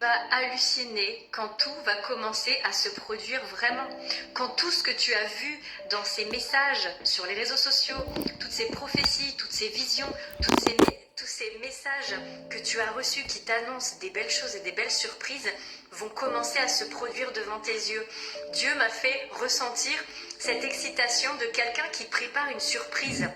vas halluciner quand tout va commencer à se produire vraiment. Quand tout ce que tu as vu dans ces messages sur les réseaux sociaux, toutes ces prophéties, toutes ces visions, tous ces messages que tu as reçus qui t'annoncent des belles choses et des belles surprises vont commencer à se produire devant tes yeux. Dieu m'a fait ressentir cette excitation de quelqu'un qui prépare une surprise.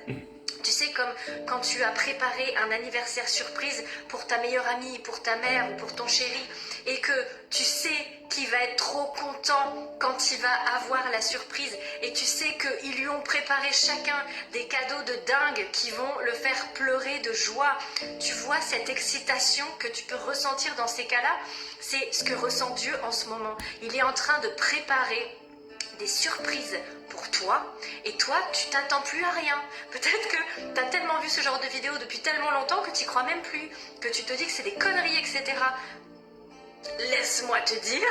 Tu sais, comme quand tu as préparé un anniversaire surprise pour ta meilleure amie, pour ta mère ou pour ton chéri, et que tu sais qu'il va être trop content quand il va avoir la surprise, et tu sais qu'ils lui ont préparé chacun des cadeaux de dingue qui vont le faire pleurer de joie. Tu vois cette excitation que tu peux ressentir dans ces cas-là? C'est ce que ressent Dieu en ce moment. Il est en train de préparer des surprises pour toi, et toi tu t'attends plus à rien. Peut-être que tu as tellement vu ce genre de vidéo depuis tellement longtemps que tu crois même plus, que tu te dis que c'est des conneries, etc. Laisse-moi te dire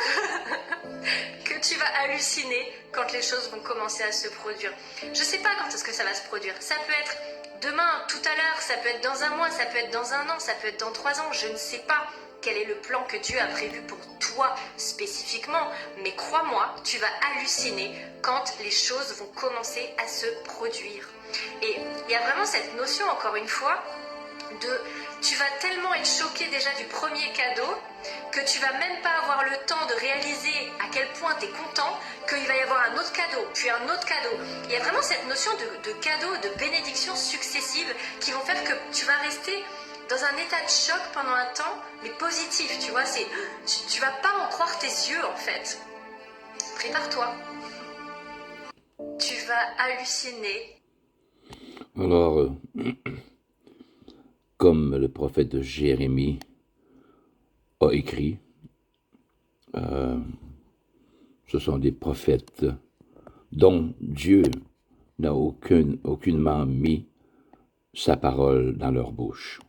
que tu vas halluciner quand les choses vont commencer à se produire. Je sais pas quand est-ce que ça va se produire. Ça peut être demain, tout à l'heure, ça peut être dans un mois, ça peut être dans un an, ça peut être dans 3 ans, je ne sais pas quel est le plan que Dieu a prévu pour toi spécifiquement, mais crois-moi, tu vas halluciner quand les choses vont commencer à se produire. Et il y a vraiment cette notion, encore une fois, de tu vas tellement être choqué déjà du premier cadeau que tu vas même pas avoir le temps de réaliser à quel point tu es content qu'il va y avoir un autre cadeau, puis un autre cadeau. Il y a vraiment cette notion de cadeaux, de bénédictions successives qui vont faire que tu vas rester dans un état de choc pendant un temps, mais positif, tu vois, tu vas pas en croire tes yeux en fait. Prépare-toi. Tu vas halluciner. Alors, comme le prophète Jérémie a écrit, ce sont des prophètes dont Dieu n'a aucunement mis sa parole dans leur bouche.